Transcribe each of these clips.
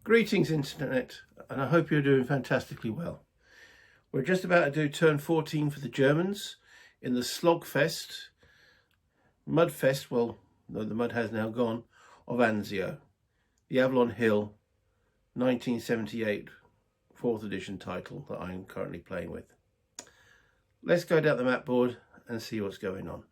Greetings Internet, and I hope you're doing fantastically well. We're just about to do turn 14 for the Germans in the Slogfest, Mudfest, well, no, the mud has now gone, of Anzio, the Avalon Hill 1978 4th edition title that I'm currently playing with. Let's go down the map board and see what's going on.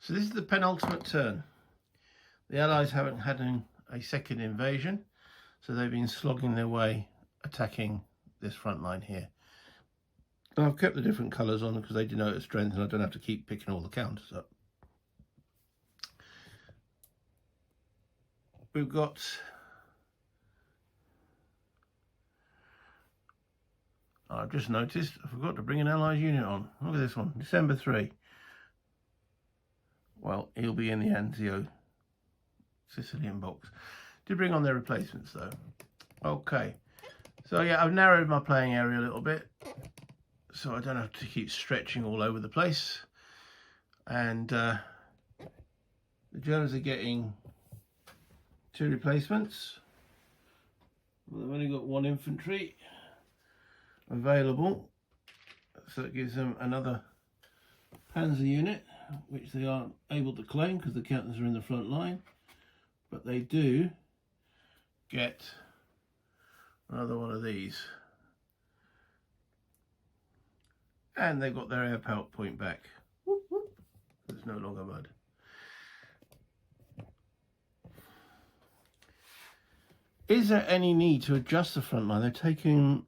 So this is the penultimate turn. The Allies haven't had a second invasion, so they've been slogging their way, attacking this front line here. And I've kept the different colours on because they denote a strength and I don't have to keep picking all the counters up. We've got I've just noticed I forgot to bring an Allies unit on. Look at this one, December 3. Well, he'll be in the Anzio Sicilian box. Did bring on their replacements though. Okay, so yeah, I've narrowed my playing area a little bit so I don't have to keep stretching all over the place. And the Germans are getting 2 replacements. Well, they've only got 1 infantry available, so it gives them another Panzer unit, which they aren't able to claim because the captains are in the front line, but they do get another one of these, and they've got their air power point back. Whoop, whoop. There's no longer mud. Is there any need to adjust the front line? They're taking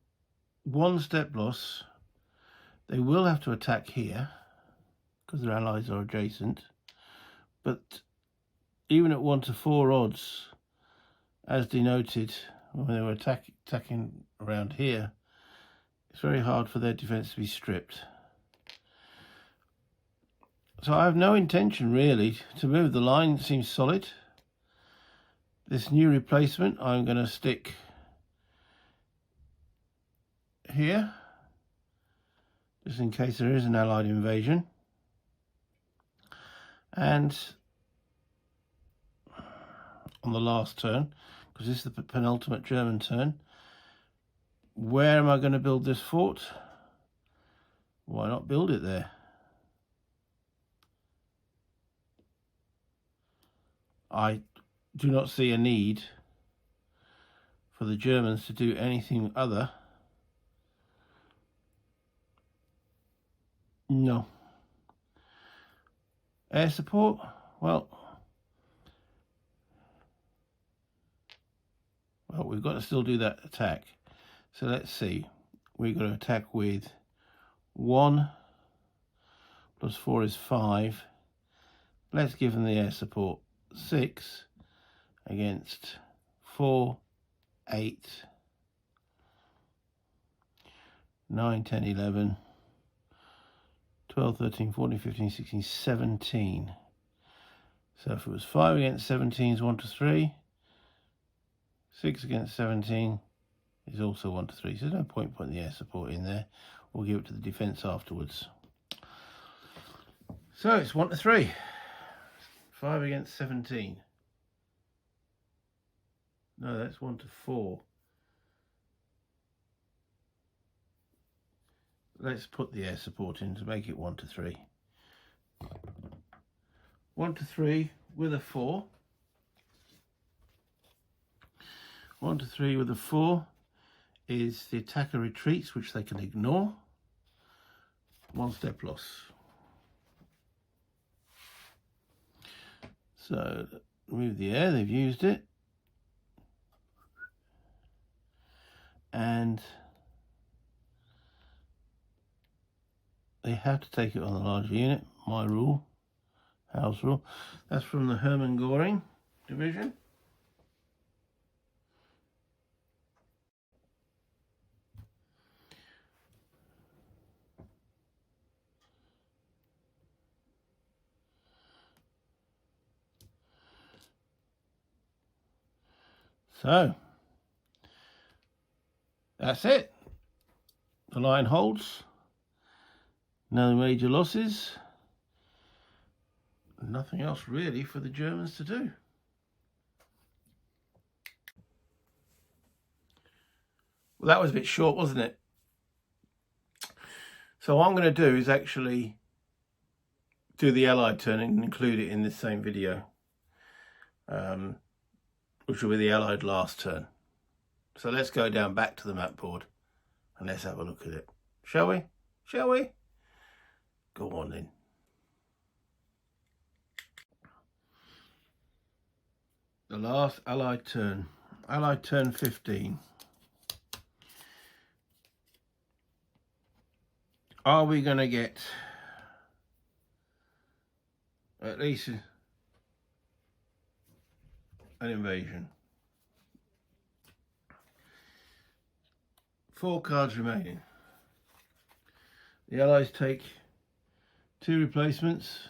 1 step loss. They will have to attack here because their allies are adjacent, but even at 1 to 4 odds, as denoted when they were attacking around here, it's very hard for their defence to be stripped. So I have no intention really to move. The line seems solid. This new replacement I'm going to stick here just in case there is an Allied invasion. And on the last turn, because this is the penultimate German turn, where am I going to build this fort? Why not build it there? I do not see a need for the Germans to do anything other. No. Air support? Well, we've got to still do that attack. So let's see. We've got to attack with 1 plus 4 is 5. Let's give them the air support. 6 against 4, 8, 9, 10, 11, 12, 13, 14, 15, 16, 17. So if it was 5 against 17 is 1 to 3. 6 against 17 is also 1 to 3. So there's no point putting the air support in there. We'll give it to the defence afterwards. So it's 1 to 3. 5 against 17. No, that's 1 to 4. Let's put the air support in to make it 1 to 3. 1 to 3 with a 4. 1 to 3 with a 4 is the attacker retreats, which they can ignore. 1 step loss. So remove the air, they've used it. And they have to take it on the larger unit. My rule, house rule. That's from the Hermann Göring division. So That's it. The line holds. No major losses. Nothing else really for the Germans to do. Well, that was a bit short, wasn't it? So what I'm going to do is actually do the Allied turn and include it in this same video, which will be the Allied last turn. So let's go down back to the map board and let's have a look at it. Shall we? Shall we? Go on then. The last Allied turn 15. Are we going to get at least an invasion? 4 cards remaining. The Allies take 2 replacements.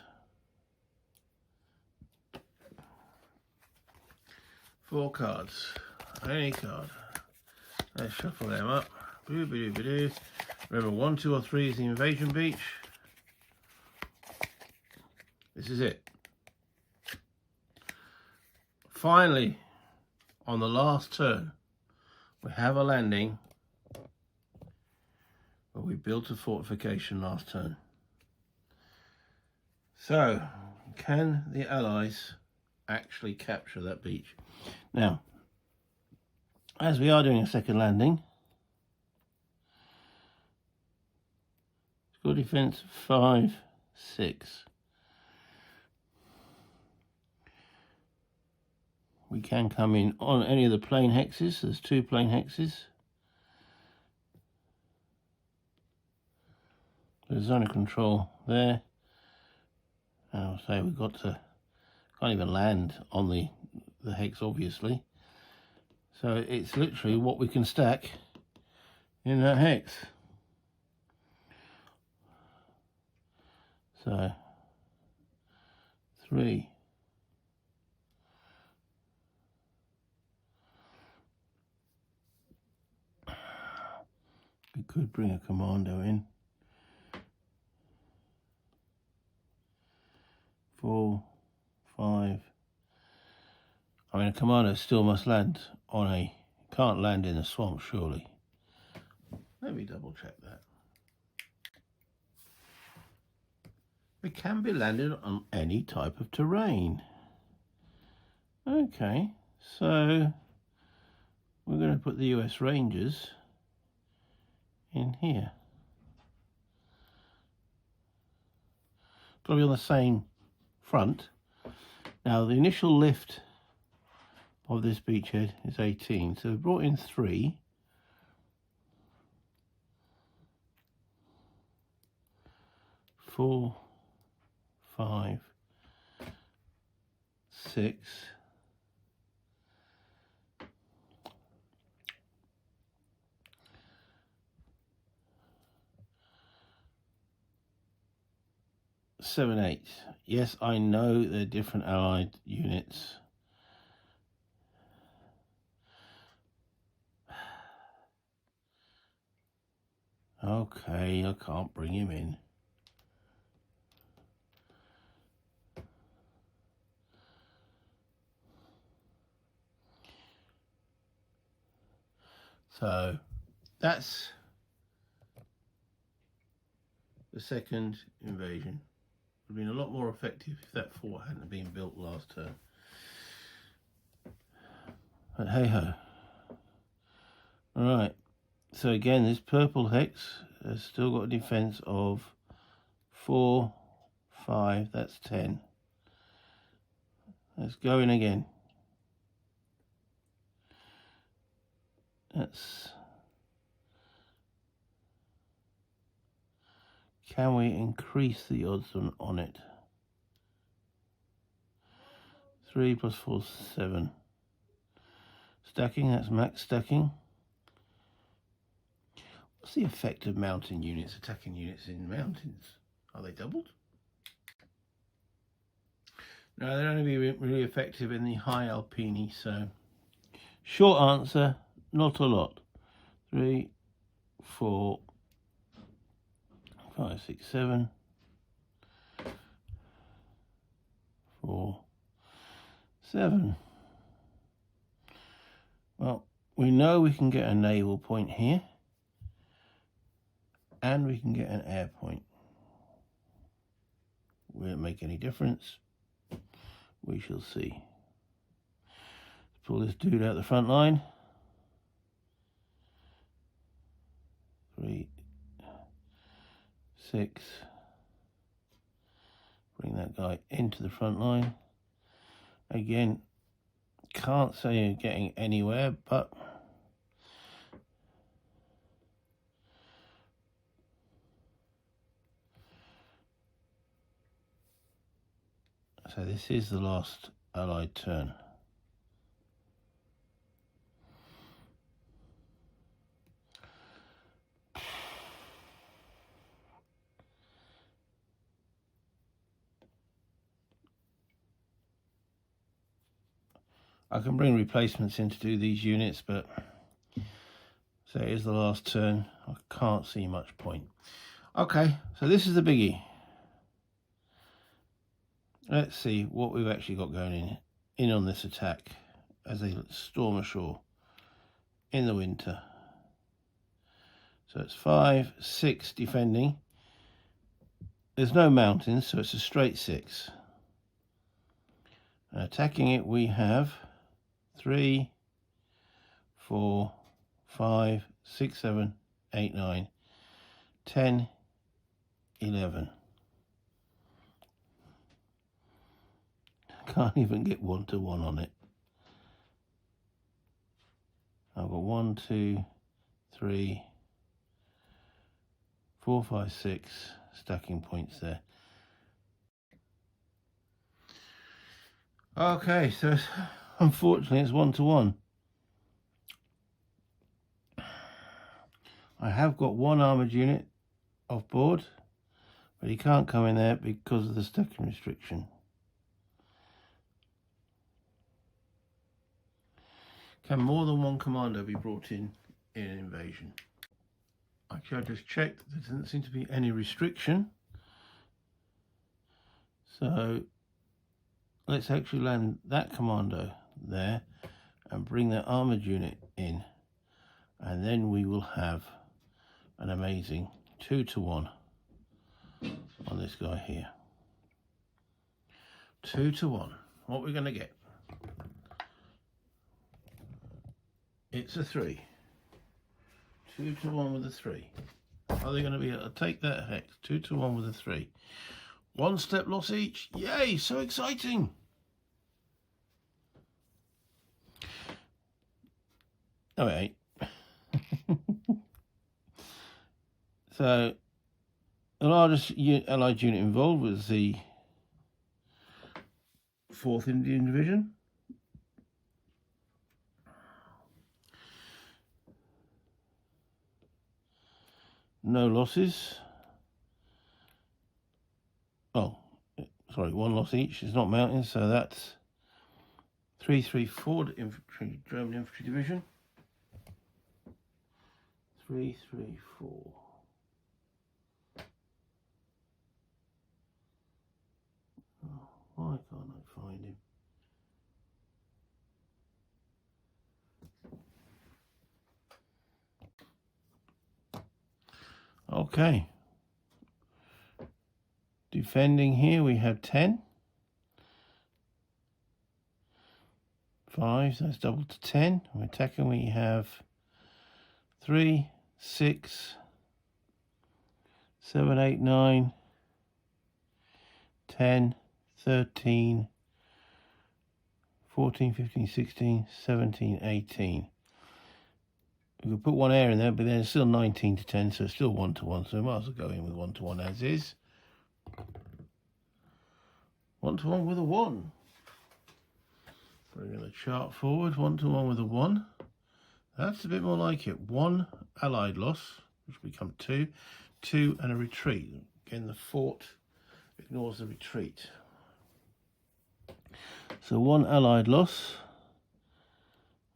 4 cards. Any card. Let's shuffle them up. Remember, 1, 2 or 3 is the invasion beach. This is it. Finally, on the last turn, we have a landing where we built a fortification last turn. So, can the Allies actually capture that beach? Now, as we are doing a second landing, score defense 5, 6. We can come in on any of the plain hexes. There's 2 plain hexes. There's zone of control there. And I'll say we've got to, can't even land on the hex, obviously. So it's literally what we can stack in that hex. So 3. We could bring a commando in. 4, 5. I mean, a commando still must land on a... Can't land in a swamp, surely. Let me double check that. It can be landed on any type of terrain. Okay, so we're going to put the US Rangers in here. Got to be on the same front. Now the initial lift of this beachhead is 18, so we brought in 3. 4, 5, 6. Seven, 8. Yes, I know they're different Allied units. Okay, I can't bring him in. So that's the second invasion. Would have been a lot more effective if that fort hadn't been built last turn. But hey ho. Alright, so again, this purple hex has still got a defense of 4, 5, that's 10. Let's go in again. That's... Can we increase the odds on it? 3 plus 4 is 7. Stacking, that's max stacking. What's the effect of mountain units attacking units in mountains? Are they doubled? No, they're only really effective in the high Alpini, so short answer, not a lot. 3, 4, 5, 6, 7, 4, 7. Well, we know we can get a naval point here, and we can get an air point. Will it make any difference? We shall see. Let's pull this dude out the front line. 3, 6. Bring that guy into the front line. Again, can't say you're getting anywhere, but so this is the last Allied turn. I can bring replacements in to do these units, but so it is the last turn. I can't see much point. Okay, so this is the biggie. Let's see what we've actually got going in on this attack as they storm ashore in the winter. So it's 5, 6 defending. There's no mountains, so it's a straight 6. And attacking it, we have 3, 4, 5, 6, 7, 8, 9, 10, 11. Can't even get 1-to-1 on it. I've got 1, 2, 3, 4, 5, 6 stacking points there. Okay, so unfortunately it's 1-to-1. I have got one armoured unit off board, but he can't come in there because of the stacking restriction. Can more than one commando be brought in an invasion? Actually, I just checked. There doesn't seem to be any restriction. So let's actually land that commando there and bring that armoured unit in. And then we will have an amazing 2-to-1 on this guy here. 2-to-1. What we're going to get? It's a 3. 2-to-1 with a 3. Are they going to be able to take that hex? 2-to-1 with a 3. 1 step loss each. Yay! So exciting. No, it ain't. So the largest Allied unit involved was the 4th Indian Division. No losses. Oh, sorry, 1 loss each. It's not mountains, so that's 334 infantry, German Infantry Division. 334. Oh, why can't I find him? Okay. Defending here we have 10. 5, so that's double to 10. We're attacking, we have 3, 6, 7, 8, 9, 10, 13, 14, 15, 16, 17, 18. We could put 1 air in there, but then it's still 19 to 10, so it's still 1-to-1, so we might as well go in with 1-to-1 as is. 1-to-1 with a 1. Bringing the chart forward, 1-to-1 with a 1. That's a bit more like it. 1 Allied loss, which will become 2. 2 and a retreat. Again, the fort ignores the retreat. So 1 Allied loss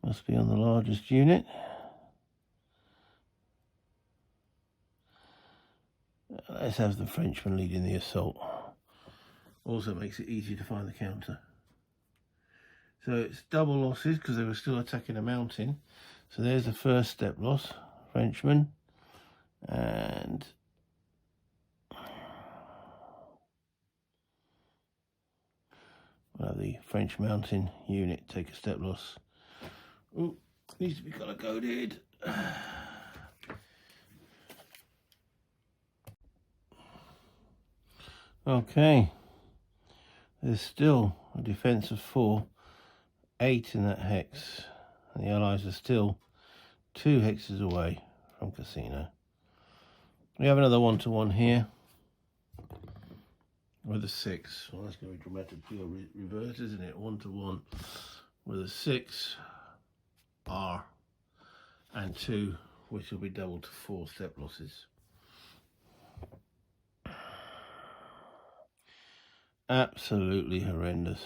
must be on the largest unit. Let's have the Frenchman leading the assault. Also makes it easier to find the counter. So it's double losses because they were still attacking a mountain. So there's the first step loss, Frenchman. And we'll have the French mountain unit take a step loss. Oh, needs to be color coded. Okay, there's still a defense of 4, 8 in that hex, and the Allies are still 2 hexes away from Casino. We have another 1-to-1 here with a 6. Well, that's going to be dramatically reversed, isn't it? 1-to-1 with a 6, R, and 2, which will be doubled to 4 step losses. Absolutely horrendous.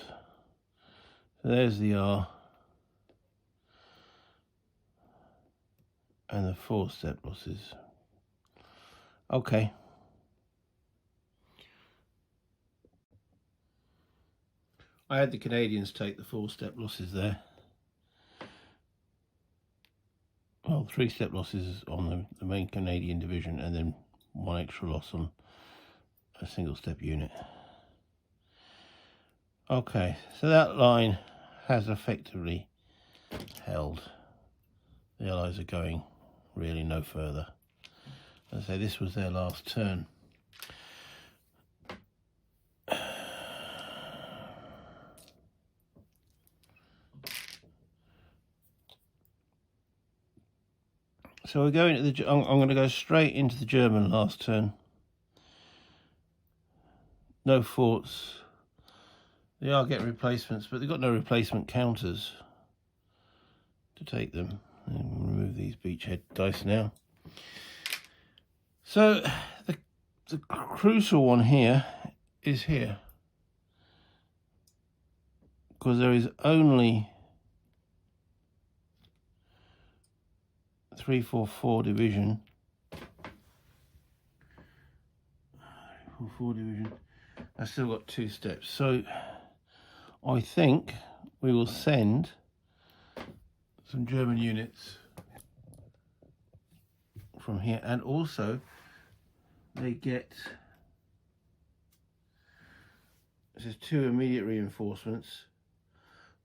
So there's the R and the 4 step losses. Okay. I had the Canadians take the 4 step losses there. Well, 3 step losses on the main Canadian division, and then 1 extra loss on a single step unit. Okay, so that line has effectively held. The Allies are going really no further. As I say, this was their last turn. So we're going to I'm going to go straight into the German last turn. No forts. They are getting replacements, but they've got no replacement counters to take them. And we'll remove these beachhead dice now. So the crucial one here is here, because there is only 344 division. 344 division. I've still got 2 steps, so I think we will send some German units from here, and also they get, this is 2 immediate reinforcements,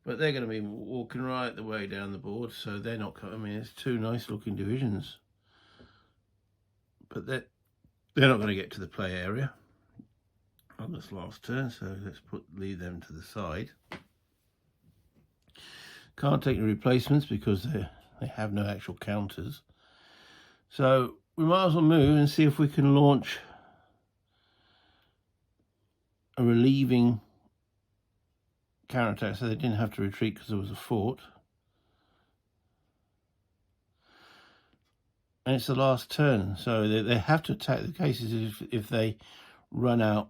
but they're going to be walking right the way down the board, so they're not coming. I mean, it's 2 nice looking divisions, but they're not going to get to the play area on this last turn, so let's leave them to the side. Can't take the replacements because they have no actual counters. So we might as well move and see if we can launch a relieving counterattack, so they didn't have to retreat because there was a fort. And it's the last turn, so they have to attack. The cases if they run out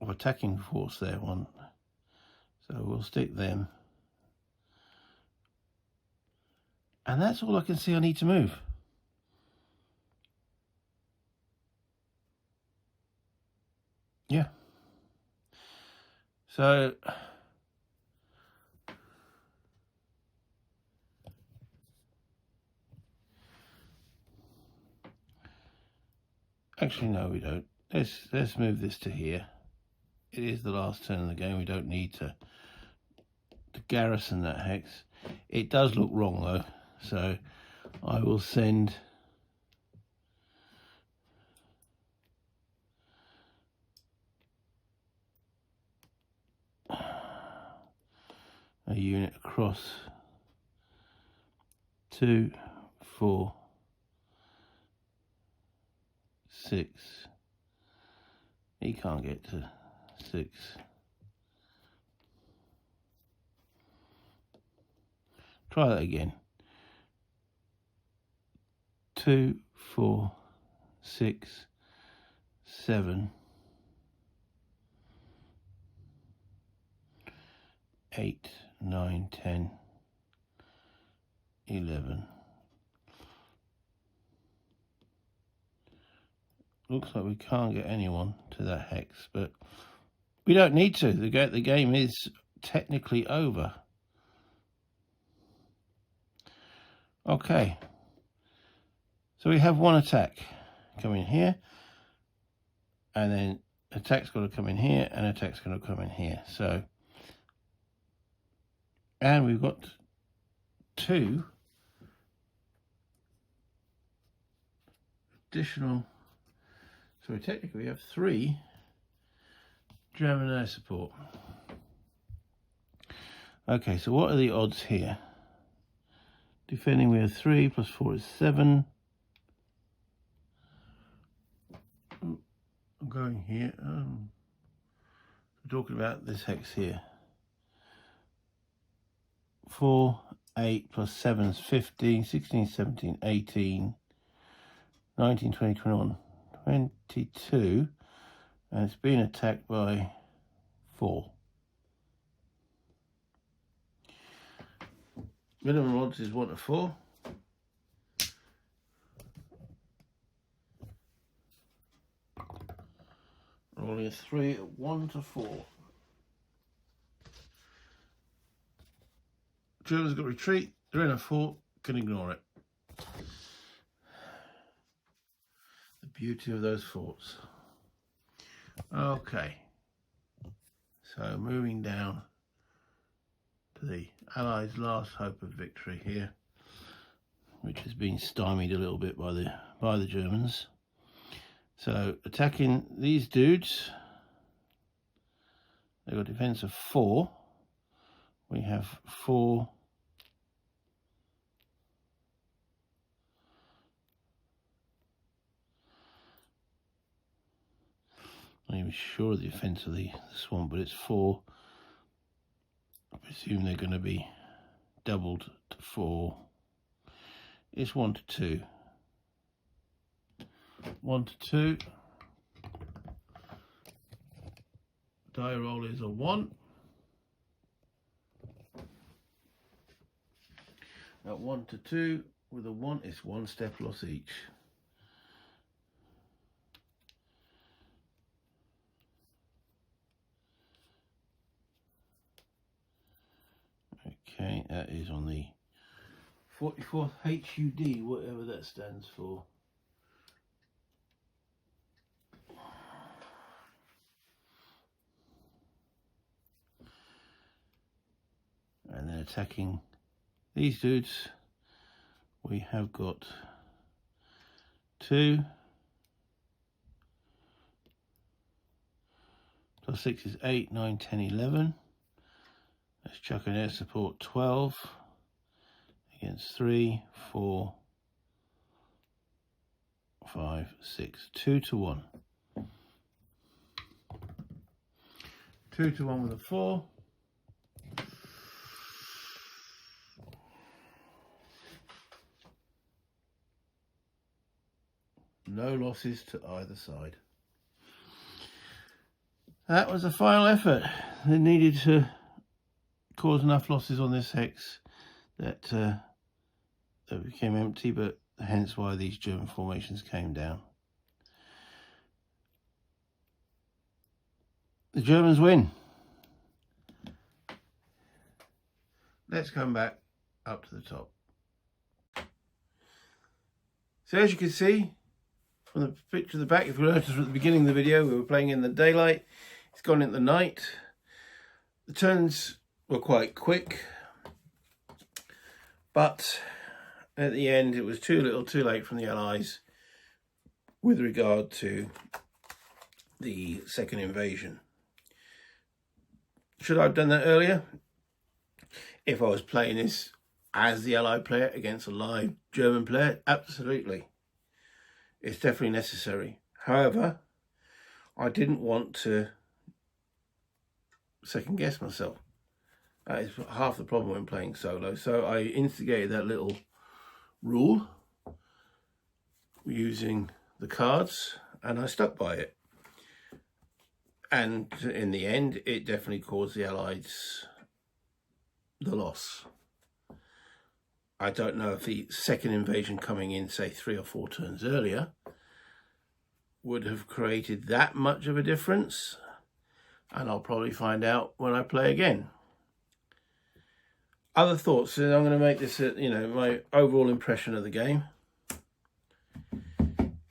of attacking force there. So we'll stick them. And that's all I can see I need to move. Yeah. So actually no, we don't. Let's move this to here. It is the last turn of the game. We don't need to garrison that hex. It does look wrong though, so I will send a unit across 2, 4, 6. He can't get to 6. Try that again. 2, 4, 6, 7, 8, 9, 10, 11, looks like we can't get anyone to that hex, but we don't need to. The game is technically over. Okay, so we have one attack coming here, and then attack's got to come in here, and attack's going to come in here. So, and we've got two additional, so technically we have 3 German air support. Okay, so what are the odds here? Defending, we have 3 plus 4 is 7. I'm going here. We're talking about this hex here. 4, 8 plus 7 is 15, 16, 17, 18, 19, 20, 21, 22, and it's been attacked by 4. Minimum odds is 1 to 4. Rolling a 3 at 1 to 4. Germans got retreat. They're in a fort. Can ignore it. The beauty of those forts. Okay. So moving down to the Allies' last hope of victory here, which has been stymied a little bit by the Germans. So attacking these dudes, they've got defense of 4. We have 4. I'm not even sure of the defense of the swamp, but it's 4. I presume they're going to be doubled to 4. It's 1 to 2. 1 to 2. Die roll is a 1. At 1 to 2 with a 1, it's 1 step loss each. Okay, that is on the 44th HUD, whatever that stands for. And then attacking these dudes, we have got 2 plus 6 is 8, 9, 10, 11. Let's chuck an air support 12 against 3, 4, 5, 6, 2 to 1. 2 to 1 with a 4. No losses to either side. That was the final effort. They needed to cause enough losses on this hex that that became empty, but hence why these German formations came down. The Germans win. Let's come back up to the top. So as you can see from the picture at the back, if you noticed at the beginning of the video, we were playing in the daylight. It's gone into the night. The turns were quite quick, but at the end it was too little too late from the Allies with regard to the second invasion. Should I have done that earlier? If I was playing this as the Allied player against a live German player, absolutely. It's definitely necessary. However, I didn't want to second guess myself. That is half the problem when playing solo. So I instigated that little rule using the cards, and I stuck by it. And in the end, it definitely caused the Allies the loss. I don't know if the second invasion coming in, say 3 or 4 turns earlier, would have created that much of a difference, and I'll probably find out when I play again. Other thoughts, and I'm going to make this, my overall impression of the game.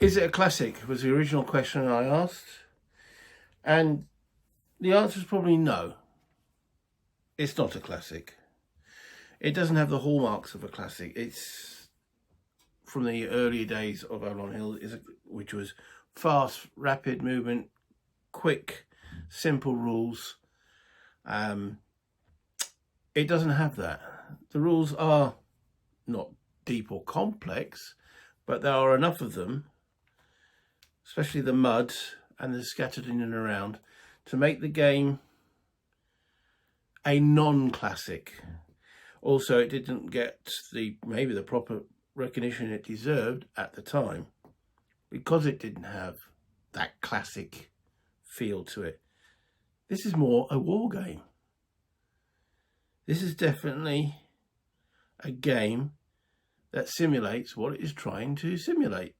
Is it a classic? Was the original question I asked. And the answer is probably no. It's not a classic. It doesn't have the hallmarks of a classic. It's from the early days of Avalon Hill, which was fast, rapid movement, quick, simple rules. It doesn't have that. The rules are not deep or complex, but there are enough of them, especially the mud and the scattered in and around, to make the game a non-classic. Also, it didn't get maybe the proper recognition it deserved at the time, because it didn't have that classic feel to it. This is more a war game. This is definitely a game that simulates what it is trying to simulate.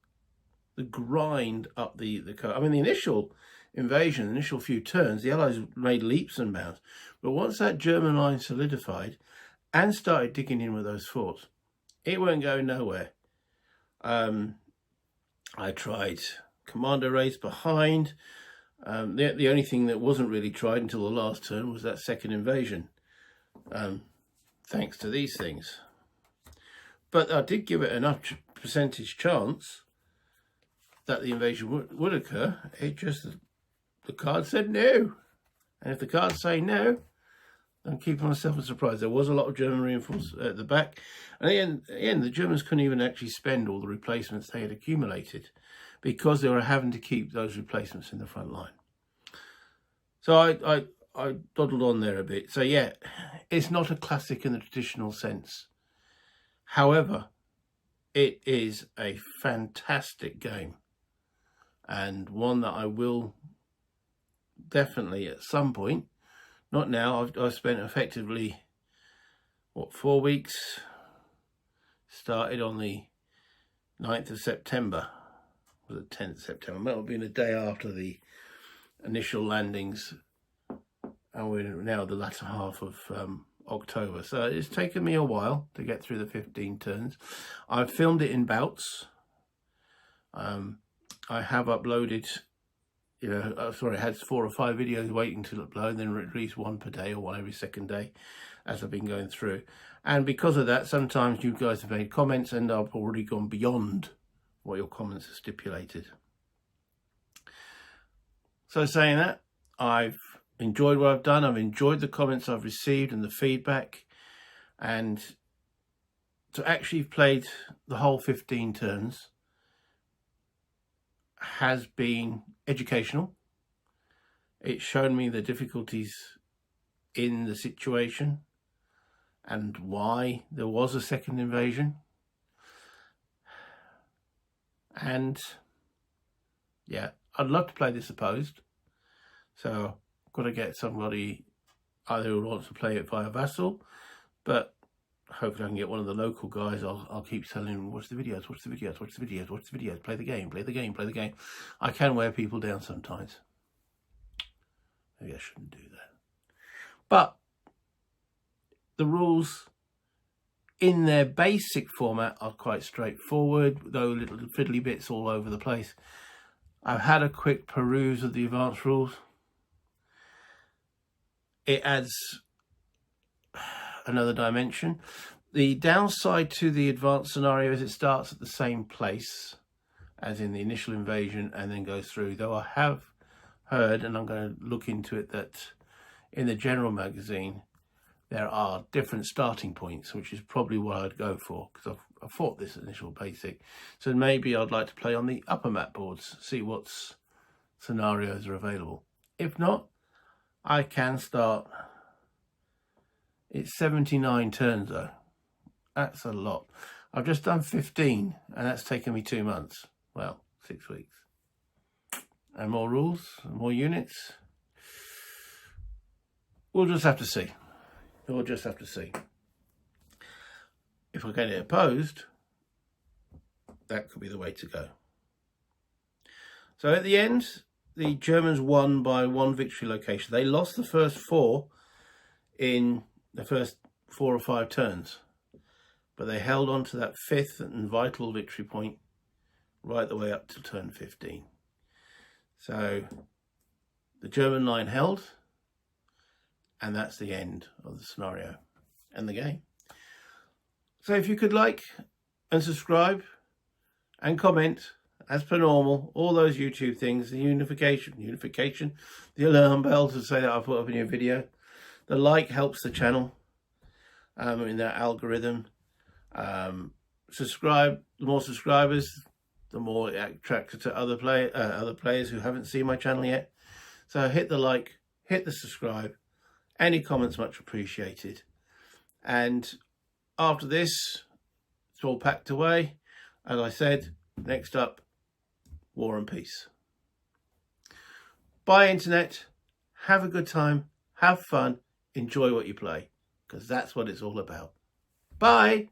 The grind up the coast. I mean, the initial invasion, the initial few turns, the Allies made leaps and bounds. But once that German line solidified and started digging in with those forts, it won't go nowhere. I tried commander raids behind. The only thing that wasn't really tried until the last turn was that second invasion. Thanks to these things. But I did give it enough percentage chance that the invasion would occur. It just, the card said no. And if the cards say no, I'm keeping myself a surprise. There was a lot of German reinforcements at the back. And in the end, the Germans couldn't even actually spend all the replacements they had accumulated, because they were having to keep those replacements in the front line. So I dawdled on there a bit. So yeah, it's not a classic in the traditional sense. However, it is a fantastic game, and one that I will definitely at some point, not now, I've spent effectively, 4 weeks, started on the 9th of September, or the 10th of September, that will be the day after the initial landings, and we're now the latter half of October. So it's taken me a while to get through the 15 turns. I've filmed it in bouts. I have uploaded, I had 4 or 5 videos waiting to upload, and then release one per day or one every second day as I've been going through. And because of that, sometimes you guys have made comments and I've already gone beyond what your comments have stipulated. So saying that, I've enjoyed what I've done. I've enjoyed the comments I've received and the feedback, and to actually have played the whole 15 turns has been educational. It's shown me the difficulties in the situation and why there was a second invasion. And yeah, I'd love to play this opposed. So I've got to get somebody either who wants to play it via Vassal, but hopefully I can get one of the local guys. I'll keep telling him, watch the videos, watch the videos, watch the videos, watch the videos, play the game, play the game, play the game. I can wear people down sometimes. Maybe I shouldn't do that. But the rules in their basic format are quite straightforward, though little fiddly bits all over the place. I've had a quick peruse of the advanced rules. It adds another dimension. The downside to the advanced scenario is it starts at the same place as in the initial invasion and then goes through, though I have heard, and I'm going to look into it, that in the general magazine there are different starting points, which is probably what I'd go for, because I've fought this initial basic. So maybe I'd like to play on the upper map boards, see what scenarios are available. If not, I can start. It's 79 turns though. That's a lot. I've just done 15 and that's taken me 2 months. Well, 6 weeks. And more rules, more units. We'll just have to see. We'll just have to see. If I get it opposed, that could be the way to go. So at the end, the Germans won by 1 victory location. They lost the first 4 in the first 4 or 5 turns, but they held on to that 5th and vital victory point right the way up to turn 15. So the German line held, and that's the end of the scenario and the game. So if you could like and subscribe and comment, as per normal, all those YouTube things, the unification, the alarm bell to say that I've put up a new video. The like helps the channel in that algorithm. Subscribe, the more subscribers, the more attracted to other players who haven't seen my channel yet. So hit the like, hit the subscribe. Any comments much appreciated. And after this, it's all packed away. As I said, next up, War and Peace. Bye, Internet. Have a good time. Have fun. Enjoy what you play, because that's what it's all about. Bye.